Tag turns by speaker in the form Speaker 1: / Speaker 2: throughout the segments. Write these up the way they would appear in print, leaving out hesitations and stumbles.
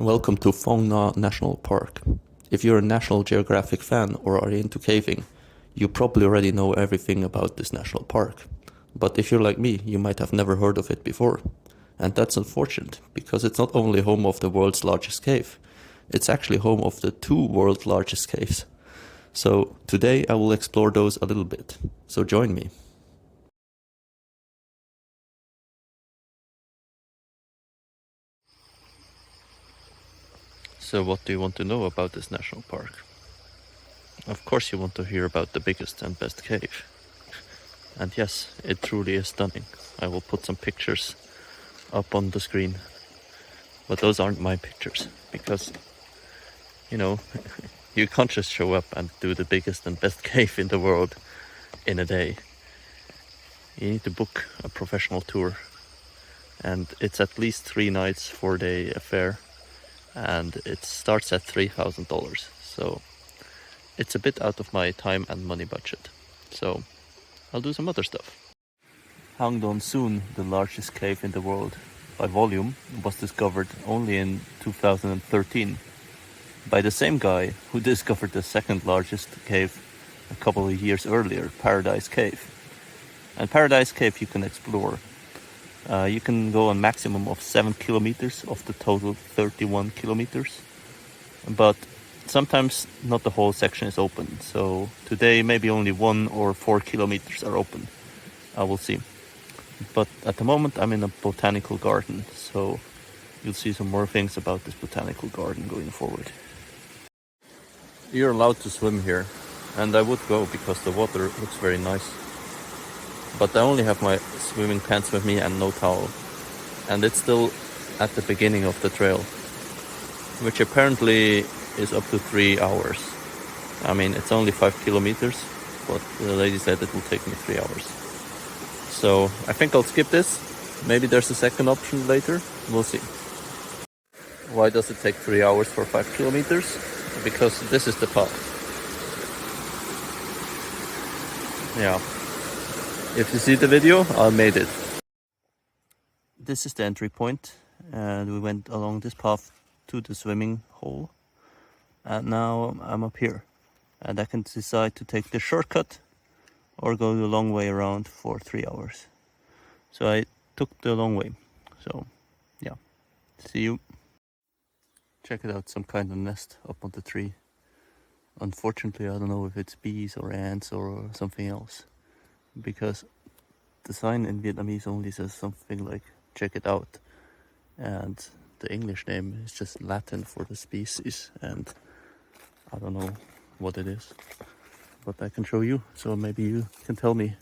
Speaker 1: Welcome to Phong Nha National Park. If you're a National Geographic fan or are into caving, you probably already know everything about this national park. But if you're like me, you might have never heard of it before. And that's unfortunate, because it's not only home of the world's largest cave, it's actually home of the two world's largest caves. So today I will explore those a little bit. So join me. So what do you want to know about this national park? Of course you want to hear about the biggest and best cave. And yes, it truly is stunning. I will put some pictures up on the screen. But those aren't my pictures, because, you know, you can't just show up and do the biggest and best cave in the world in a day. You need to book a professional tour. And it's at least 3 nights, 4-day affair. And it starts at $3,000. So it's a bit out of my time and money budget. So I'll do some other stuff. Hangdong Soon, the largest cave in the world by volume, was discovered only in 2013 by the same guy who discovered the second largest cave a couple of years earlier, Paradise Cave. And Paradise Cave you can explore. You can go a maximum of 7 kilometers of the total 31 kilometers. But sometimes not the whole section is open. So today maybe only 1 or 4 kilometers are open. I will see. But at the moment I'm in a botanical garden, so you'll see some more things about this botanical garden going forward. You're allowed to swim here, and I would go because the water looks very nice. But I only have my swimming pants with me and no towel. And it's still at the beginning of the trail, which apparently is up to 3 hours. I mean, it's only 5 kilometers, but the lady said it will take me 3 hours. So I think I'll skip this. Maybe there's a second option later. We'll see. Why does it take 3 hours for 5 kilometers? Because this is the path. Yeah. If you see the video, I made it. This is the entry point, and we went along this path to the swimming hole. And now I'm up here, and I can decide to take the shortcut or go the long way around for 3 hours. So I took the long way. So yeah, see you. Check it out, some kind of nest up on the tree. Unfortunately, I don't know if it's bees or ants or something else, because the sign in Vietnamese only says something like check it out, and the English name is just Latin for the species, and I don't know what it is, but I can show you, so maybe you can tell me,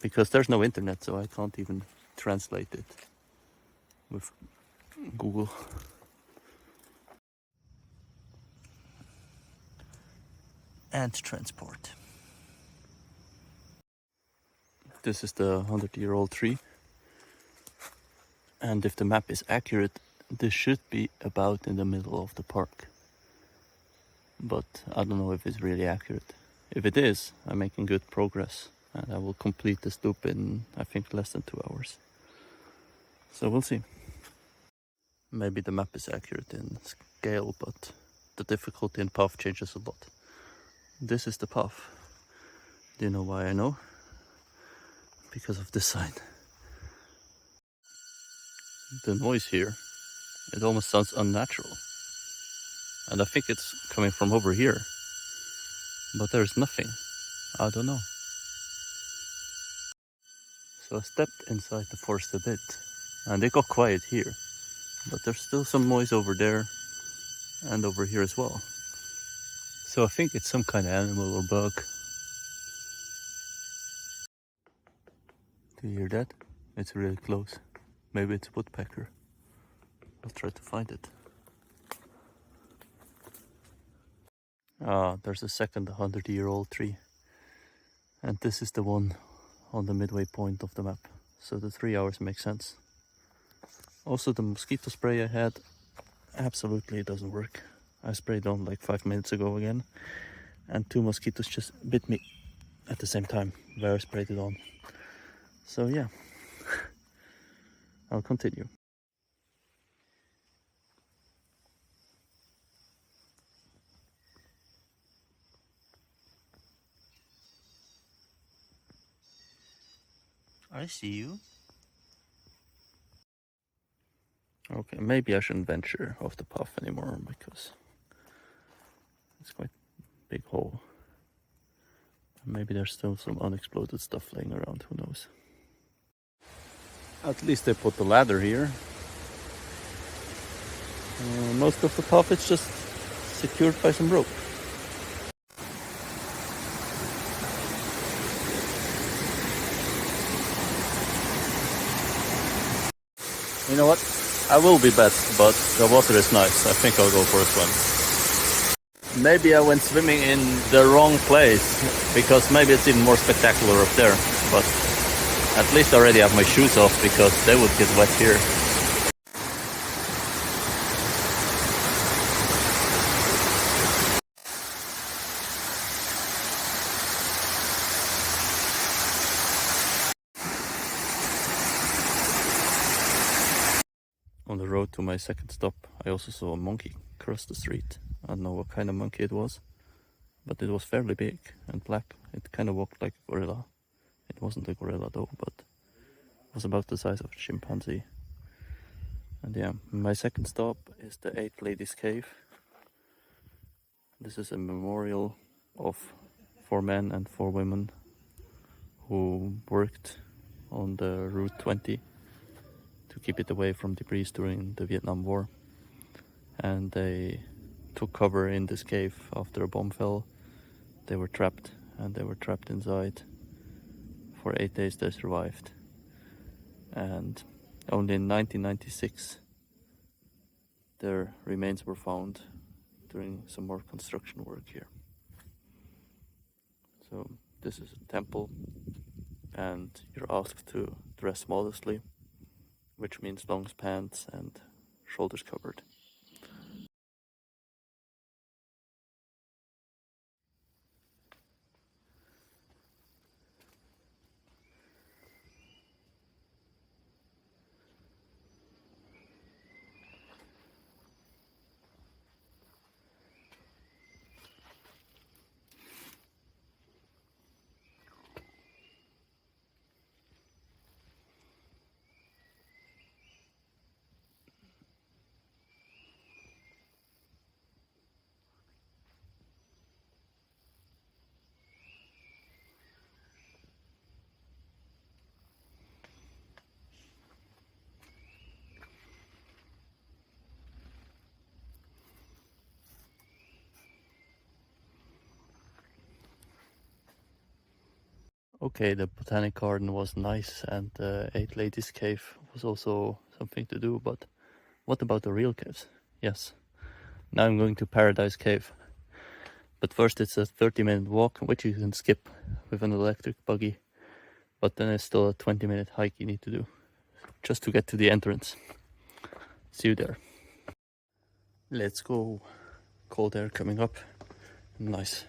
Speaker 1: because there's no internet, so I can't even translate it with Google. Ant transport. This is the 100-year-old tree, and if the map is accurate, this should be about in the middle of the park. But I don't know if it's really accurate. If it is, I'm making good progress, and I will complete this loop in, I think, less than 2 hours. So we'll see. Maybe the map is accurate in scale, but the difficulty in path changes a lot. This is the path. Do you know why I know? Because of this sign. The noise here, it almost sounds unnatural. And I think it's coming from over here. But there's nothing. I don't know. So I stepped inside the forest a bit, and it got quiet here. But there's still some noise over there and over here as well. So I think it's some kind of animal or bug. Do you hear that? It's really close. Maybe it's a woodpecker. I'll try to find it. Ah, there's a second 100-year-old tree. And this is the one on the midway point of the map. So the 3 hours makes sense. Also, the mosquito spray I had absolutely doesn't work. I sprayed on like 5 minutes ago again, and 2 mosquitoes just bit me at the same time where I sprayed it on. So yeah, I'll continue. I see you. Okay, maybe I shouldn't venture off the path anymore because it's quite a big hole. Maybe there's still some unexploded stuff laying around, who knows. At least they put the ladder here. Most of the path is just secured by some rope. You know what? I will be best, but the water is nice. I think I'll go for a swim. Maybe I went swimming in the wrong place, because maybe it's even more spectacular up there. But at least I already have my shoes off, because they would get wet here. On the road to my second stop, I also saw a monkey cross the street. I don't know what kind of monkey it was, but it was fairly big and black. It kind of walked like a gorilla. It wasn't a gorilla though, but it was about the size of a chimpanzee. And yeah, my second stop is the 8 Ladies Cave. This is a memorial of 4 men and 4 women who worked on the Route 20 to keep it away from debris during the Vietnam War. And they took cover in this cave after a bomb fell. They were trapped, and they were trapped inside. For 8 days they survived. And only in 1996 their remains were found during some more construction work here. So this is a temple, and you're asked to dress modestly, which means long pants and shoulders covered. Okay, the Botanic Garden was nice, and the 8 Ladies Cave was also something to do, but what about the real caves? Yes, now I'm going to Paradise Cave. But first it's a 30-minute walk, which you can skip with an electric buggy. But then it's still a 20-minute hike you need to do, just to get to the entrance. See you there. Let's go. Cold air coming up. Nice.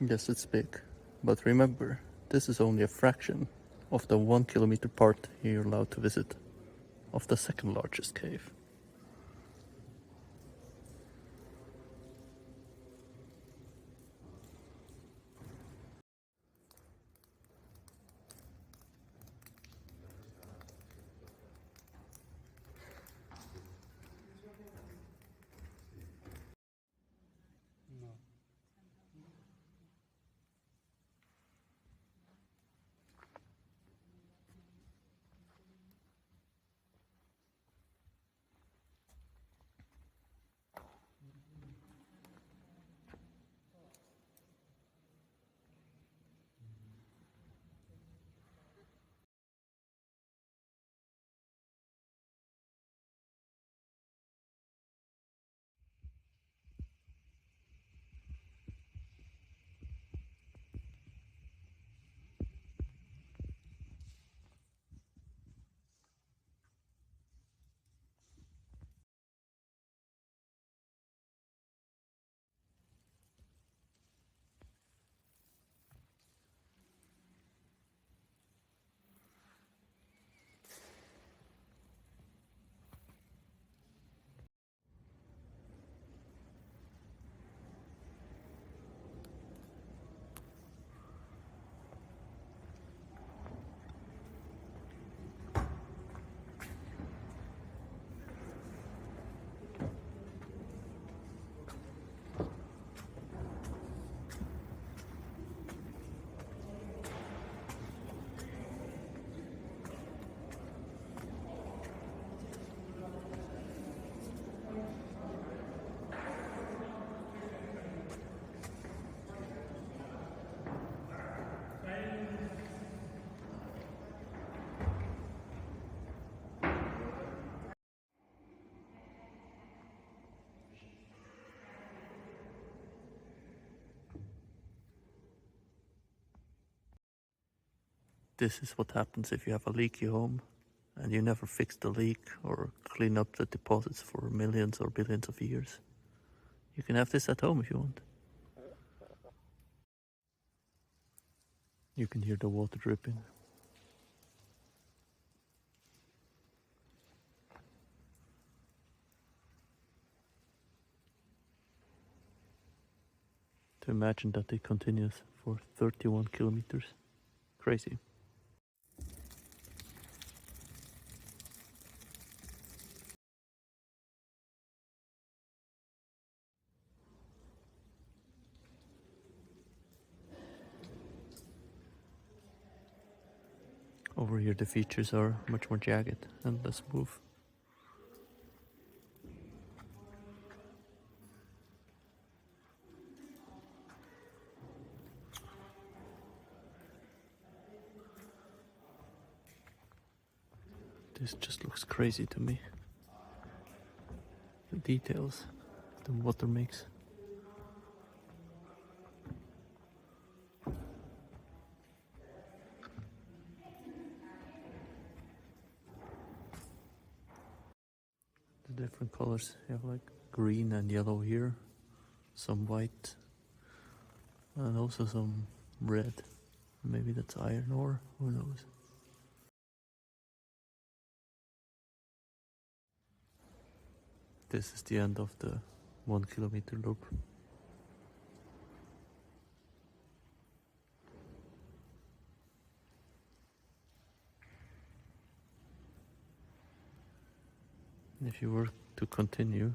Speaker 1: Yes, it's big. But remember, this is only a fraction of the 1 kilometer part you're allowed to visit of the second largest cave. This is what happens if you have a leaky home and you never fix the leak or clean up the deposits for millions or billions of years. You can have this at home if you want. You can hear the water dripping. To imagine that it continues for 31 kilometers. Crazy. Over here the features are much more jagged and less smooth. This just looks crazy to me. The details the water makes. The different colors, you have like green and yellow here, some white, and also some red. Maybe that's iron ore, who knows. This is the end of the 1 kilometer loop. If you were to continue,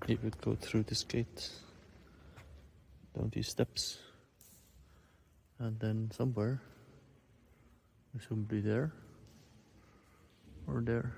Speaker 1: you would go through this gate, down these steps, and then somewhere, presumably there or there,